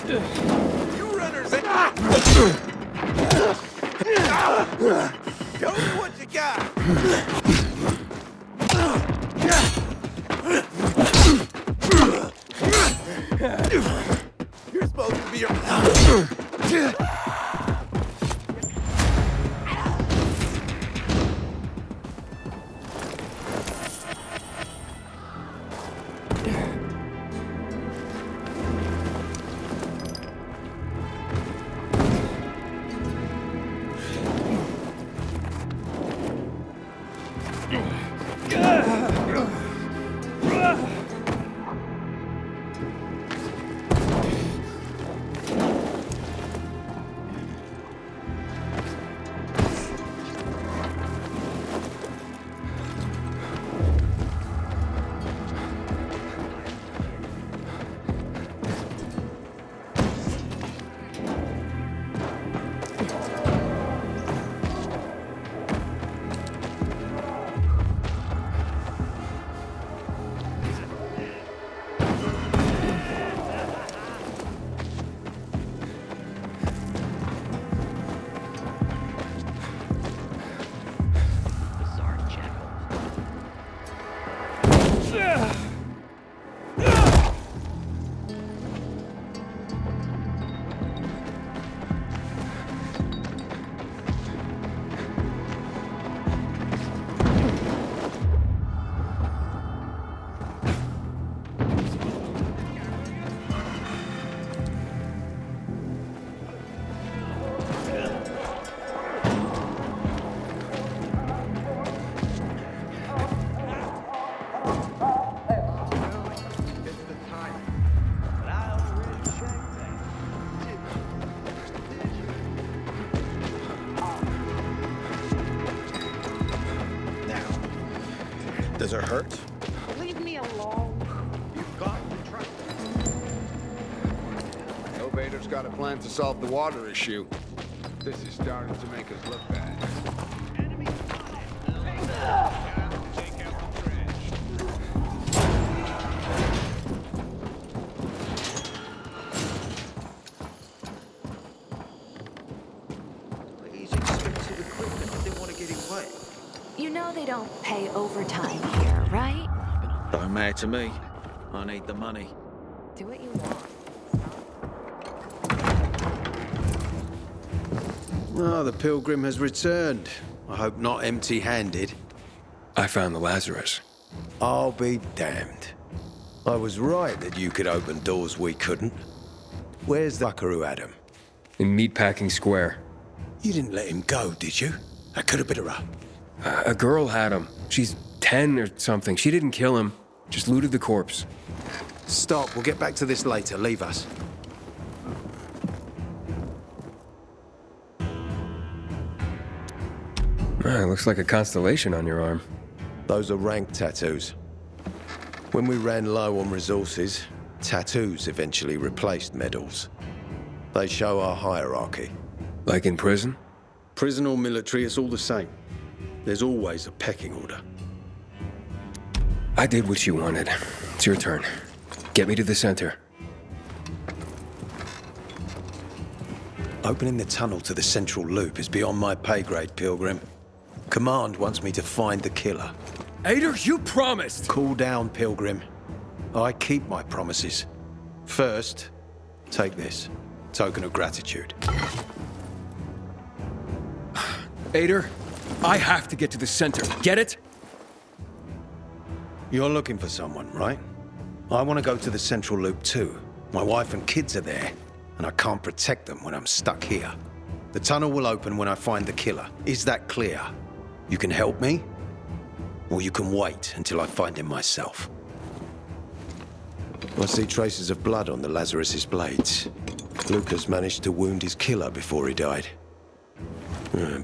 You runners ain't... Show me what you got. You're supposed to be a... Does it hurt? Leave me alone. You've got to try. Elevator's got a plan to solve the water issue. This is starting to make us look bad. Enemy spotted. Take out the trash. He's expensive equipment. I didn't want to get him wet. You know they don't pay overtime here, right? Don't matter to me. I need the money. Do what you want. Oh, the pilgrim has returned. I hope not empty-handed. I found the Lazarus. I'll be damned. I was right that you could open doors we couldn't. Where's the buckaroo Adam? In Meatpacking Square. You didn't let him go, did you? That could have been her. A girl had him. She's 10 or something. She didn't kill him, just looted the corpse. Stop, we'll get back to this later. Leave us. Looks like a constellation on your arm. Those are rank tattoos. When we ran low on resources, tattoos eventually replaced medals. They show our hierarchy. Like in prison? Prison or military, it's all the same. There's always a pecking order. I did what you wanted. It's your turn. Get me to the center. Opening the tunnel to the central loop is beyond my pay grade, Pilgrim. Command wants me to find the killer. Ader, you promised! Cool down, Pilgrim. I keep my promises. First, take this. Token of gratitude. Ader, I have to get to the center. Get it? You're looking for someone, right? I want to go to the central loop too. My wife and kids are there, and I can't protect them when I'm stuck here. The tunnel will open when I find the killer. Is that clear? You can help me, or you can wait until I find him myself. I see traces of blood on the Lazarus's blades. Lucas managed to wound his killer before he died.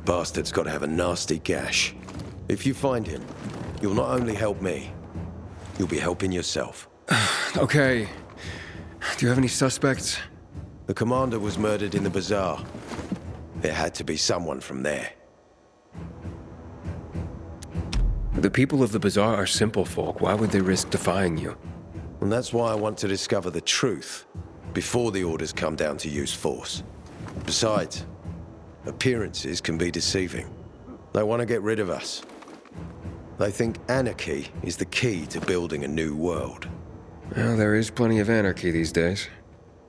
Bastard's got to have a nasty gash. If you find him, you'll not only help me, you'll be helping yourself. Okay. Do you have any suspects? The commander was murdered in the bazaar. There had to be someone from there. The people of the bazaar are simple folk. Why would they risk defying you? And that's why I want to discover the truth before the orders come down to use force. Besides, appearances can be deceiving. They want to get rid of us. They think anarchy is the key to building a new world. Well, there is plenty of anarchy these days.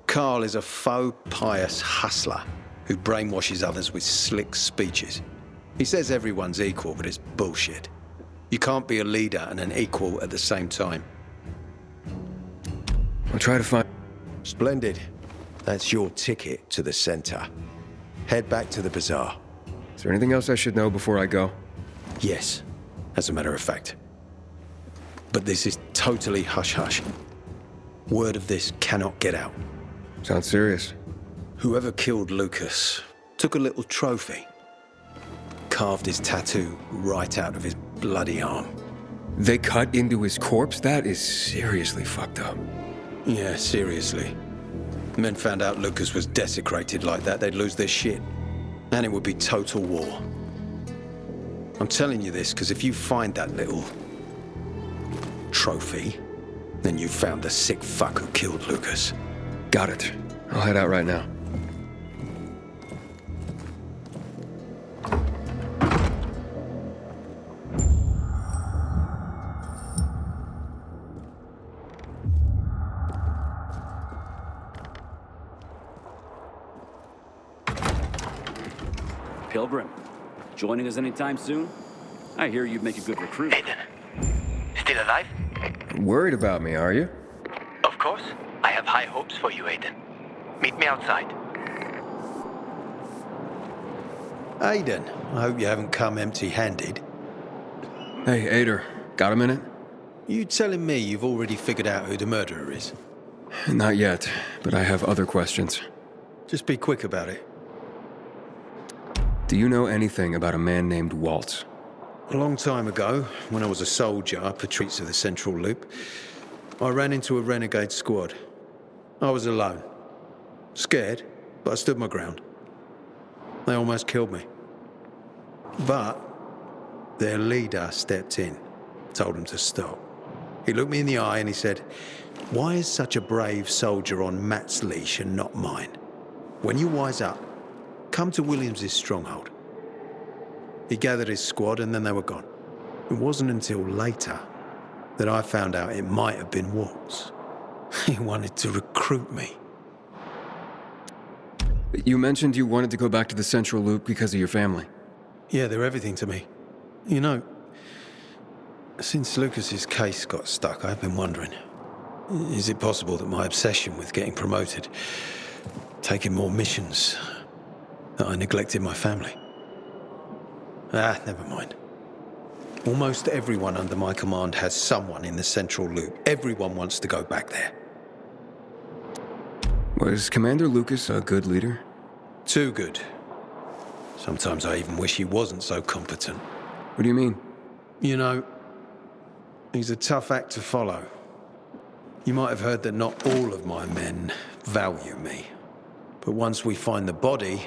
Carl is a faux pious hustler who brainwashes others with slick speeches. He says everyone's equal, but it's bullshit. You can't be a leader and an equal at the same time. I'll try to find... Splendid. That's your ticket to the center. Head back to the bazaar. Is there anything else I should know before I go? Yes, as a matter of fact. But this is totally hush-hush. Word of this cannot get out. Sounds serious. Whoever killed Lucas took a little trophy. Carved his tattoo right out of his bloody arm. They cut into his corpse? That is seriously fucked up. Yeah, seriously. Men found out Lucas was desecrated like that, they'd lose their shit. And it would be total war. I'm telling you this because if you find that little trophy, then you found the sick fuck who killed Lucas. Got it. I'll head out right now. Pilgrim, joining us anytime soon? I hear you'd make a good recruit. Aiden, still alive? Worried about me, are you? Of course. I have high hopes for you, Aiden. Meet me outside. Aiden, I hope you haven't come empty-handed. Hey, Ader, got a minute? You telling me you've already figured out who the murderer is? Not yet, but I have other questions. Just be quick about it. Do you know anything about a man named Waltz? A long time ago, when I was a soldier up the streets of the Central Loop, I ran into a renegade squad. I was alone. Scared, but I stood my ground. They almost killed me. But their leader stepped in, told them to stop. He looked me in the eye and he said, "Why is such a brave soldier on Matt's leash and not mine? When you wise up, come to Williams's stronghold." He gathered his squad and then they were gone. It wasn't until later that I found out it might have been Waltz. He wanted to recruit me. You mentioned you wanted to go back to the Central Loop because of your family. Yeah, they're everything to me. You know, since Lucas's case got stuck, I've been wondering, is it possible that my obsession with getting promoted, taking more missions, that I neglected my family? Never mind. Almost everyone under my command has someone in the Central Loop. Everyone wants to go back there. Was Commander Lucas a good leader? Too good. Sometimes I even wish he wasn't so competent. What do you mean? You know, he's a tough act to follow. You might have heard that not all of my men value me. But once we find the body,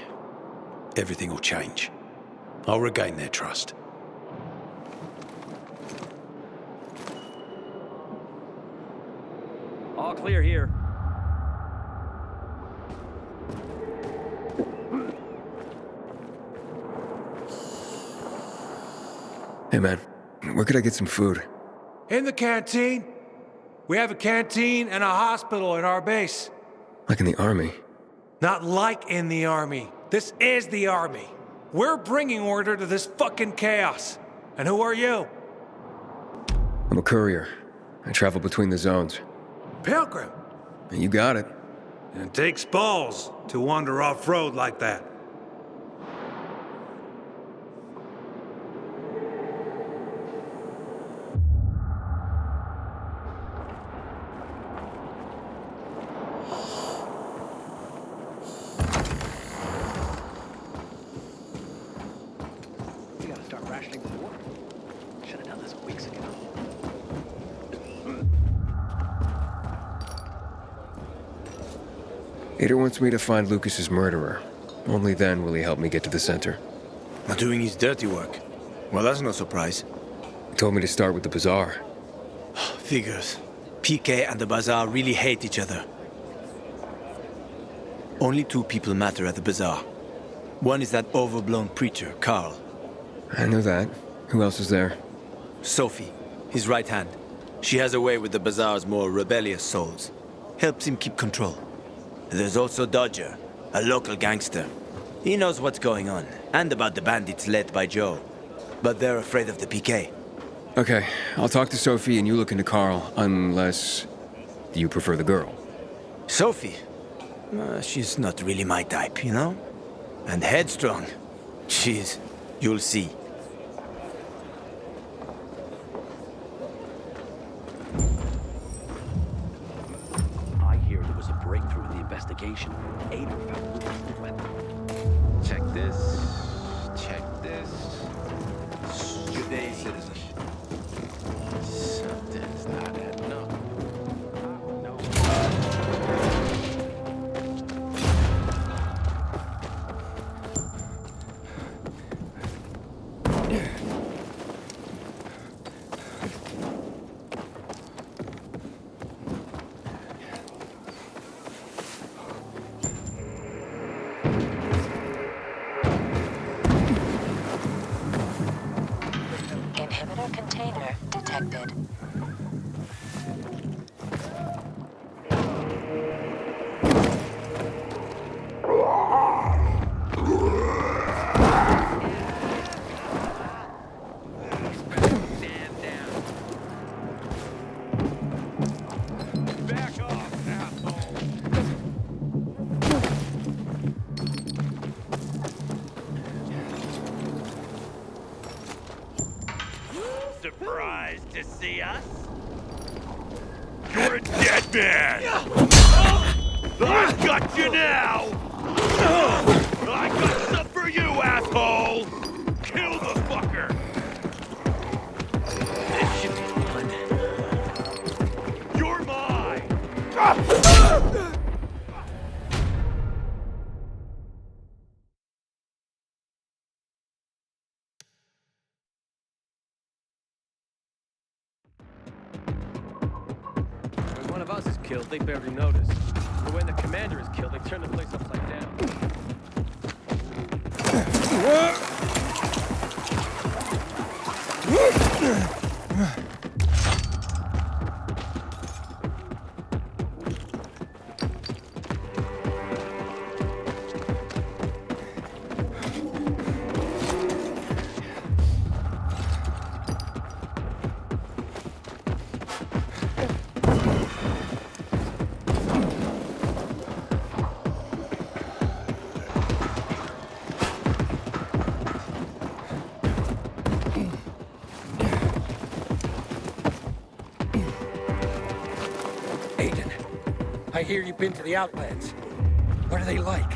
everything will change. I'll regain their trust. All clear here. Hey man, where could I get some food? In the canteen. We have a canteen and a hospital in our base. Like in the army? Not like in the army. This is the army. We're bringing order to this fucking chaos. And who are you? I'm a courier. I travel between the zones. Pilgrim. You got it. It takes balls to wander off-road like that. We gotta start rationing the water. Should have done this weeks ago. Ader wants me to find Lucas's murderer. Only then will he help me get to the center. Not doing his dirty work. Well, that's no surprise. He told me to start with the bazaar. Figures. PK and the bazaar really hate each other. Only two people matter at the bazaar. One is that overblown preacher, Carl. I know that. Who else is there? Sophie, his right hand. She has a way with the bazaar's more rebellious souls. Helps him keep control. There's also Dodger, a local gangster. He knows what's going on, and about the bandits led by Joe. But they're afraid of the PK. Okay, I'll talk to Sophie and you look into Carl, unless you prefer the girl. Sophie? She's not really my type, you know? And headstrong. You'll see. I hear there was a breakthrough in the investigation. Aiden found a weapon. Check this. Check this. Good day, citizen. Something's not adding up. Inhibitor container detected. Surprised to see us? You're a dead man! I've got you now! I got stuff for you, asshole! Kill the fucker! This should be fun. You're mine! When one of us is killed, they barely notice. But when the commander is killed, they turn the place upside down. Aiden, I hear you've been to the Outlands. What are they like?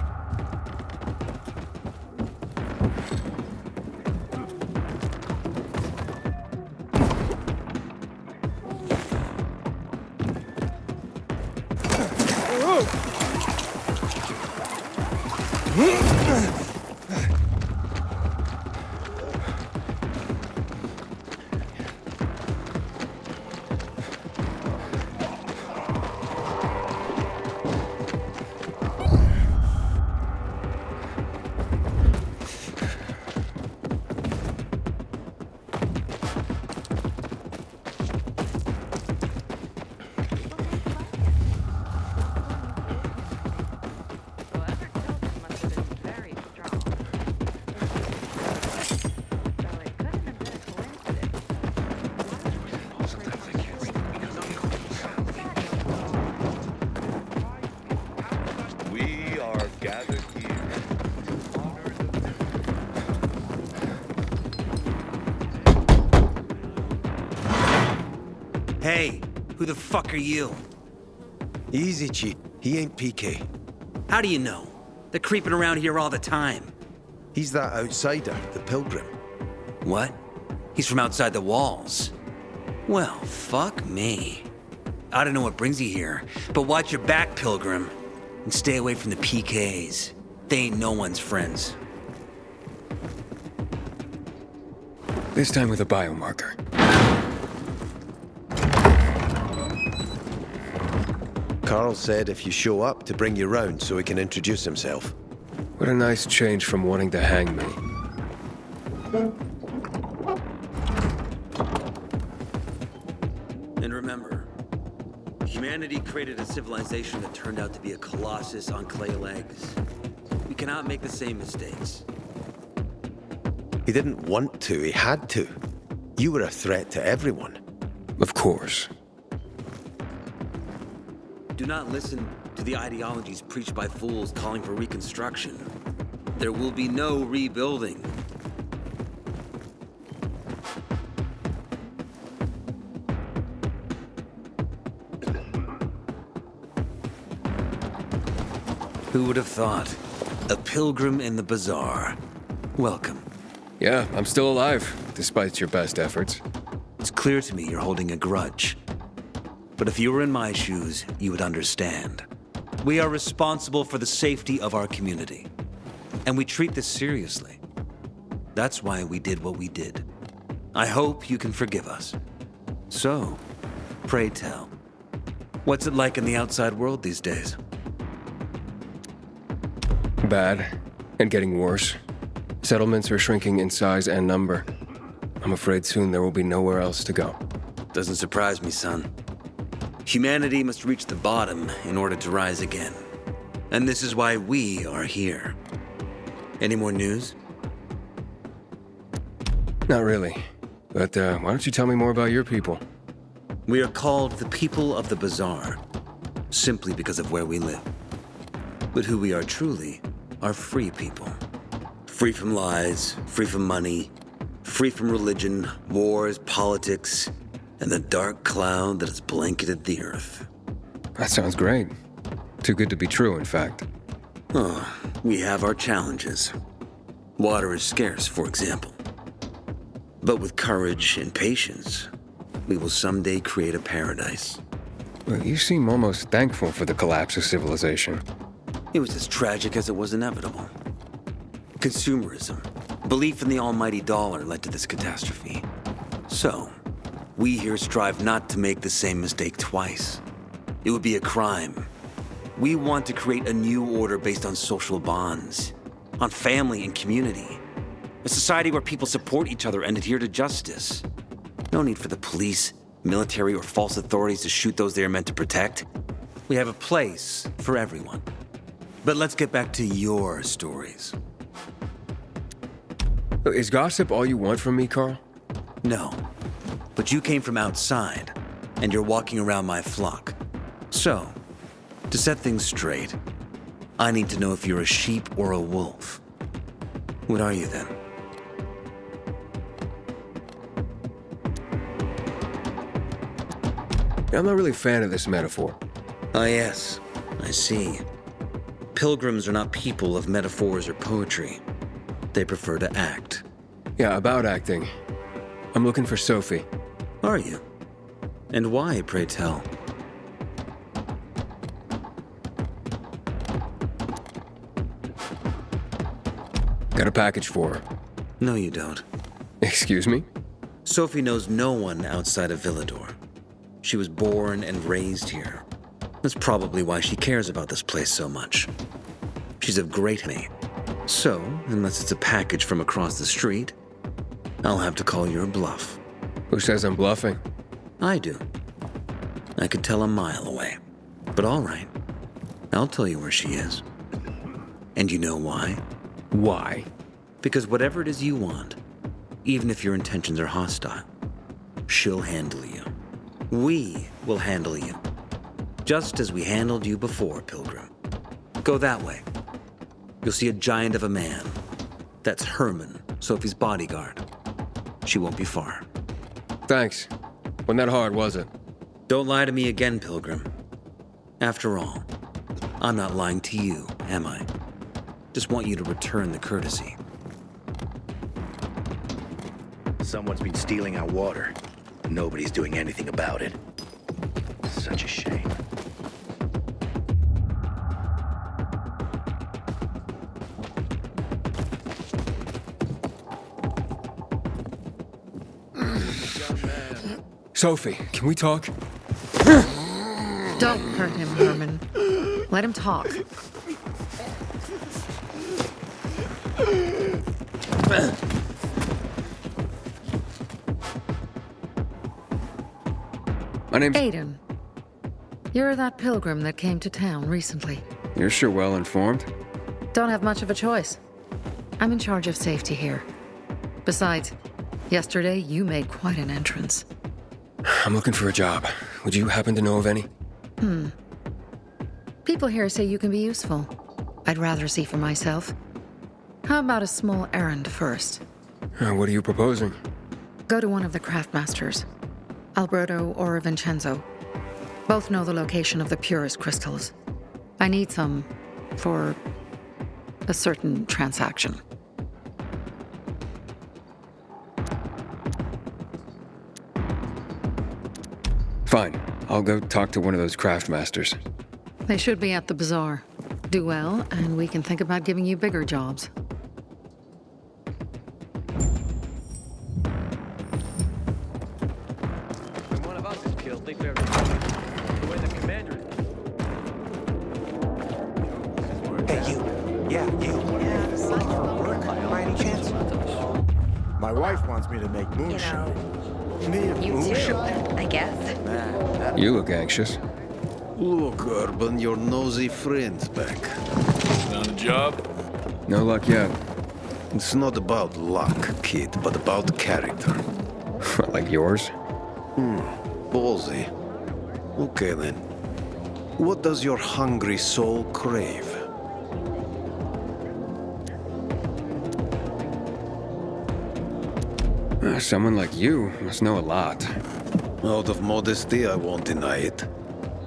Hey, who the fuck are you? Easy, Chief. He ain't PK. How do you know? They're creeping around here all the time. He's that outsider, the pilgrim. What? He's from outside the walls. Well, fuck me. I don't know what brings you here, but watch your back, Pilgrim. And stay away from the PKs. They ain't no one's friends. This time with a biomarker. Carl said if you show up to bring you round so he can introduce himself. What a nice change from wanting to hang me. And remember, humanity created a civilization that turned out to be a colossus on clay legs. We cannot make the same mistakes. He didn't want to, he had to. You were a threat to everyone. Of course. Do not listen to the ideologies preached by fools calling for reconstruction. There will be no rebuilding. Who would have thought? A pilgrim in the bazaar. Welcome. Yeah, I'm still alive, despite your best efforts. It's clear to me you're holding a grudge. But if you were in my shoes, you would understand. We are responsible for the safety of our community. And we treat this seriously. That's why we did what we did. I hope you can forgive us. So, pray tell, what's it like in the outside world these days? Bad, and getting worse. Settlements are shrinking in size and number. I'm afraid soon there will be nowhere else to go. Doesn't surprise me, son. Humanity must reach the bottom in order to rise again. And this is why we are here. Any more news? Not really. But why don't you tell me more about your people? We are called the people of the bazaar, simply because of where we live. But who we are truly are free people. Free from lies, free from money, free from religion, wars, politics, and the dark cloud that has blanketed the earth. That sounds great. Too good to be true, in fact. Oh, we have our challenges. Water is scarce, for example. But with courage and patience, we will someday create a paradise. Well, you seem almost thankful for the collapse of civilization. It was as tragic as it was inevitable. Consumerism, belief in the almighty dollar led to this catastrophe. So, we here strive not to make the same mistake twice. It would be a crime. We want to create a new order based on social bonds, on family and community. A society where people support each other and adhere to justice. No need for the police, military, or false authorities to shoot those they are meant to protect. We have a place for everyone. But let's get back to your stories. Is gossip all you want from me, Carl? No. But you came from outside, and you're walking around my flock. So, to set things straight, I need to know if you're a sheep or a wolf. What are you then? I'm not really a fan of this metaphor. Ah, yes. I see. Pilgrims are not people of metaphors or poetry. They prefer to act. Yeah, about acting. I'm looking for Sophie. Are you? And why, pray tell? Got a package for her. No, you don't. Excuse me? Sophie knows no one outside of Villador. She was born and raised here. That's probably why she cares about this place so much. She's of great me. So, unless it's a package from across the street, I'll have to call your bluff. Who says I'm bluffing? I do. I could tell a mile away. But all right. I'll tell you where she is. And you know why? Why? Because whatever it is you want, even if your intentions are hostile, she'll handle you. We will handle you. Just as we handled you before, Pilgrim. Go that way. You'll see a giant of a man. That's Herman, Sophie's bodyguard. She won't be far. Thanks. Wasn't that hard, was it? Don't lie to me again, Pilgrim. After all, I'm not lying to you, am I? Just want you to return the courtesy. Someone's been stealing our water. Nobody's doing anything about it. Such a shame. Sophie, can we talk? Don't hurt him, Herman. Let him talk. My name's... Aiden. You're that pilgrim that came to town recently. You're sure well informed. Don't have much of a choice. I'm in charge of safety here. Besides, yesterday you made quite an entrance. I'm looking for a job. Would you happen to know of any? People here say you can be useful. I'd rather see for myself. How about a small errand first? What are you proposing? Go to one of the craftmasters, Alberto or Vincenzo. Both know the location of the purest crystals. I need some for a certain transaction. Fine. I'll go talk to one of those craftmasters. They should be at the bazaar. Do well, and we can think about giving you bigger jobs. When one of us is killed, they bury notice. The way the commander is... Hey, you. Yeah, you. Yeah, sign for work, by any chance? My wife wants me to make moonshine. You too, I guess. You look anxious. Look, Urban, your nosy friend's back. On the job? No luck yet. It's not about luck, kid, but about character. Like yours? Ballsy. Okay, then. What does your hungry soul crave? Someone like you must know a lot. Out of modesty, I won't deny it.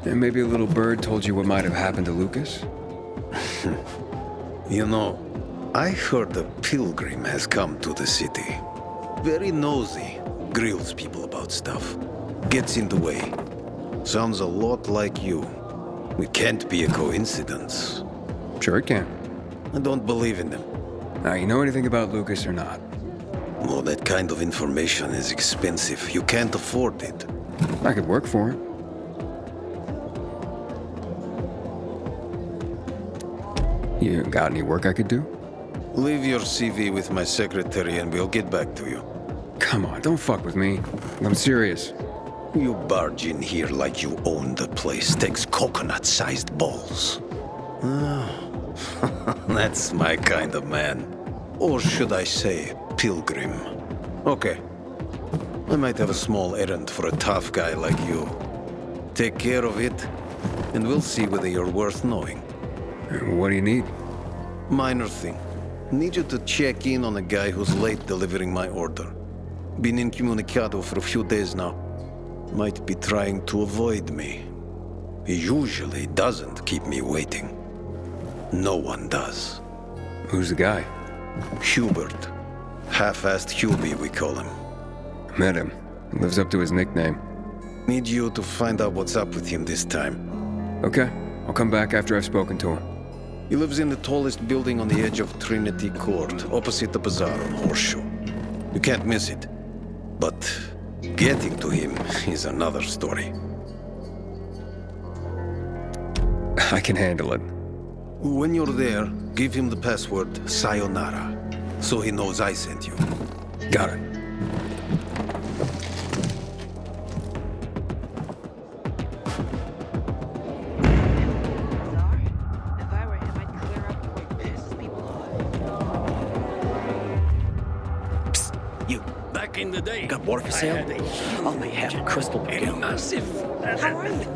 And maybe a little bird told you what might have happened to Lucas? You know, I heard a pilgrim has come to the city. Very nosy, grills people about stuff, gets in the way. Sounds a lot like you. It can't be a coincidence. Sure it can. I don't believe in them. Now, you know anything about Lucas or not? Well, that kind of information is expensive. You can't afford it. I could work for it. You got any work I could do? Leave your CV with my secretary and we'll get back to you. Come on, don't fuck with me. I'm serious. You barge in here like you own the place. Takes coconut-sized balls. That's my kind of man. Or should I say, pilgrim. Okay. I might have a small errand for a tough guy like you. Take care of it, and we'll see whether you're worth knowing. What do you need? Minor thing. Need you to check in on a guy who's late delivering my order. Been incommunicado for a few days now. Might be trying to avoid me. He usually doesn't keep me waiting. No one does. Who's the guy? Hubert. Half-assed Hubie, we call him. Met him. Lives up to his nickname. Need you to find out what's up with him this time. Okay. I'll come back after I've spoken to him. He lives in the tallest building on the edge of Trinity Court, opposite the bazaar on Horseshoe. You can't miss it. But getting to him is another story. I can handle it. When you're there, give him the password Sayonara, so he knows I sent you. Got it. In the day. Got water for sale? Oh, they have a crystal ball. Massive. How are you?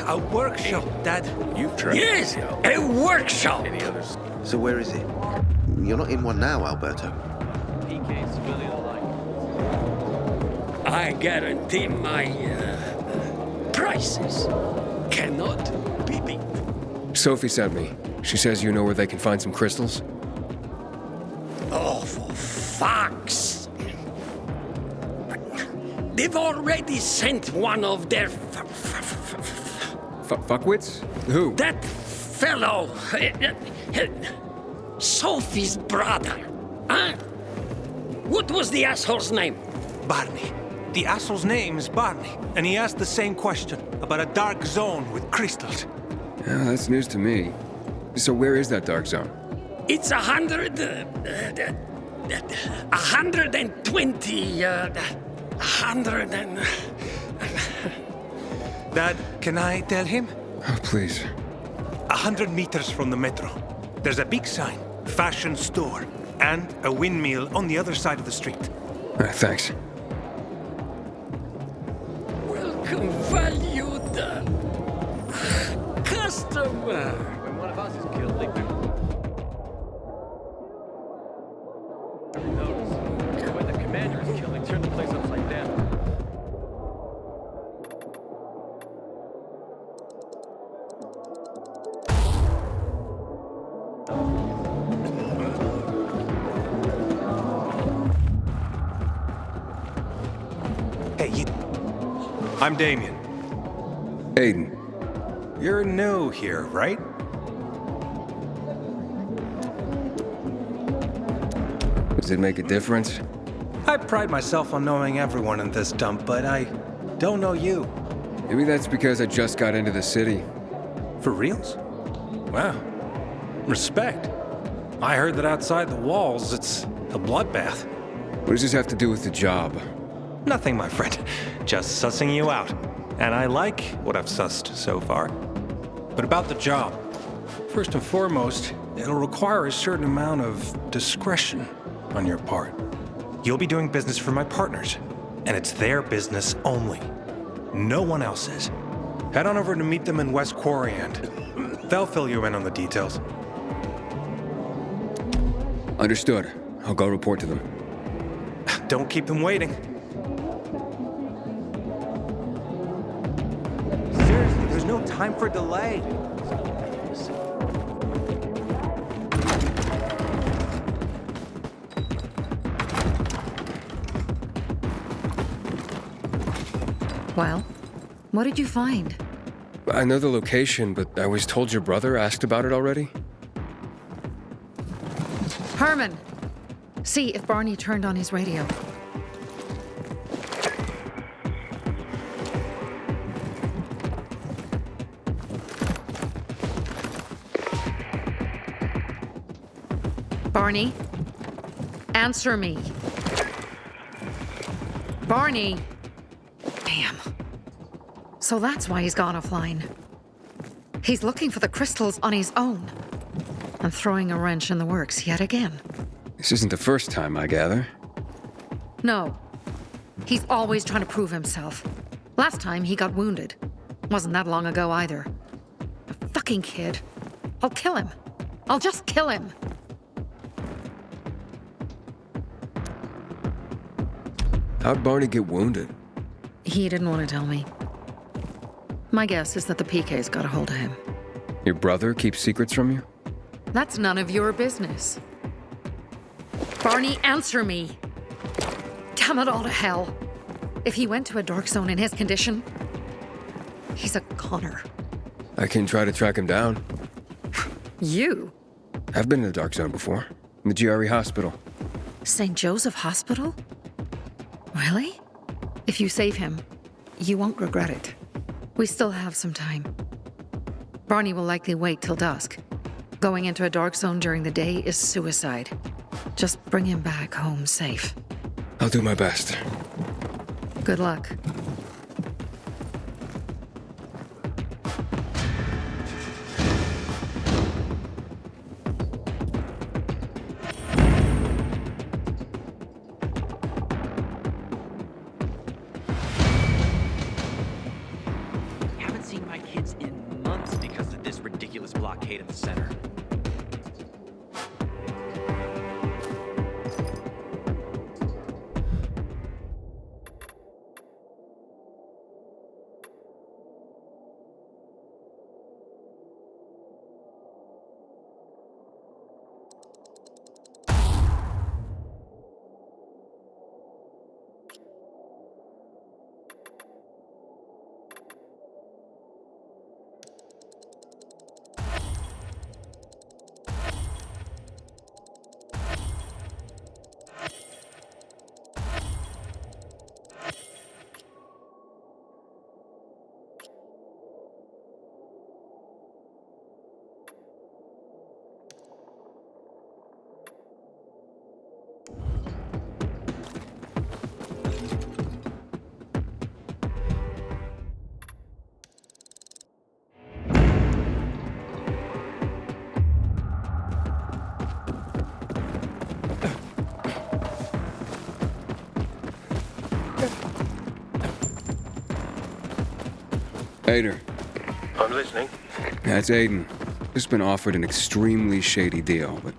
A workshop, Dad. You've tried. Yes, a workshop. Any others? So where is it? You're not in one now, Alberto. PK civilian alike. I guarantee my prices cannot be beat. Sophie sent me. She says you know where they can find some crystals? Oh, for fuck's... They've already sent one of their... Fuckwits? Who? That fellow... Sophie's brother. Huh? What was the asshole's name? Barney. The asshole's name is Barney, and he asked the same question about a dark zone with crystals. Yeah, that's news to me. So where is that dark zone? It's 120, 100 and... Dad, can I tell him? Oh, please. 100 meters from the metro. There's a big sign, fashion store, and a windmill on the other side of the street. All right, thanks. Welcome, valued customer. When one of us is killed, they better notice. When the commander is killed, they turn the place upside down. Hey, you. I'm Damien. Aiden. You're new here, right? Does it make a difference? I pride myself on knowing everyone in this dump, but I don't know you. Maybe that's because I just got into the city. For reals? Wow. Respect. I heard that outside the walls, it's a bloodbath. What does this have to do with the job? Nothing, my friend. Just sussing you out. And I like what I've sussed so far. But about the job. First and foremost, it'll require a certain amount of discretion on your part. You'll be doing business for my partners, and it's their business only. No one else's. Head on over to meet them in West Quarry and they'll fill you in on the details. Understood. I'll go report to them. Don't keep them waiting. Seriously, there's no time for delay. Well, what did you find? I know the location, but I was told your brother asked about it already. Herman! See if Barney turned on his radio. Barney? Answer me. Barney! Damn. So that's why he's gone offline. He's looking for the crystals on his own. And throwing a wrench in the works yet again. This isn't the first time, I gather. No. He's always trying to prove himself. Last time he got wounded. Wasn't that long ago either. A fucking kid. I'll kill him. I'll just kill him. How'd Barney get wounded? He didn't want to tell me. My guess is that the PK's got a hold of him. Your brother keeps secrets from you? That's none of your business. Barney, answer me! Damn it all to hell. If he went to a dark zone in his condition, he's a goner. I can try to track him down. You? I've been in the dark zone before. In the GRE hospital. St. Joseph Hospital? Really? If you save him, you won't regret it. We still have some time. Barney will likely wait till dusk. Going into a dark zone during the day is suicide. Just bring him back home safe. I'll do my best. Good luck. Haven't seen my kids in months because of this ridiculous blockade of the center. Ader. I'm listening. That's Aiden. Just been offered an extremely shady deal, but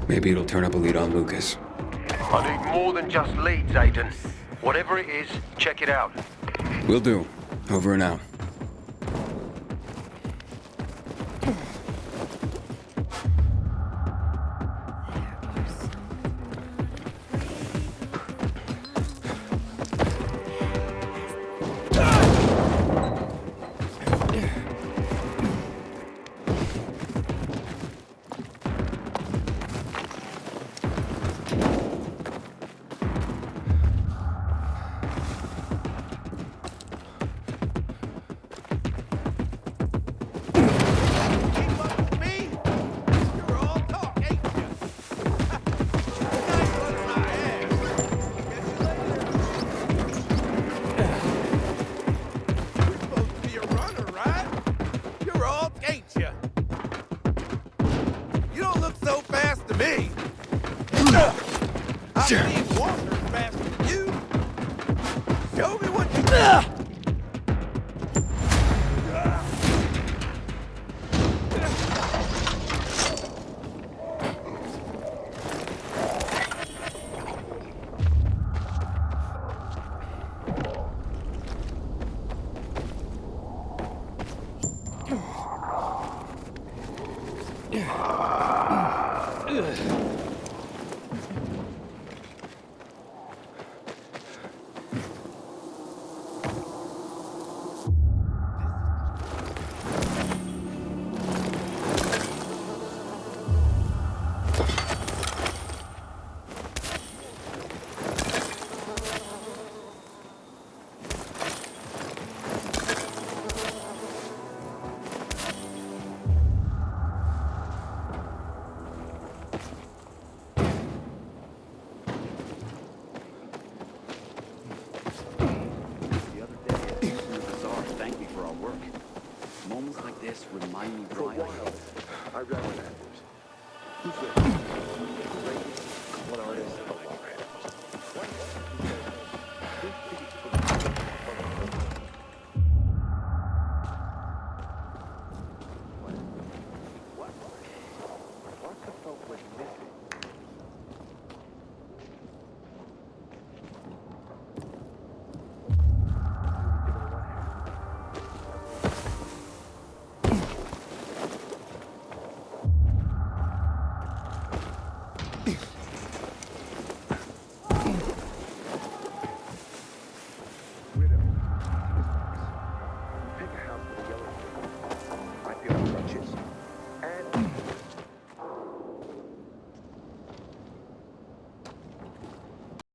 maybe it'll turn up a lead on Lucas. I need more than just leads, Aiden. Whatever it is, check it out. Will do. Over and out. Moments like this remind me why I read that. Who's there?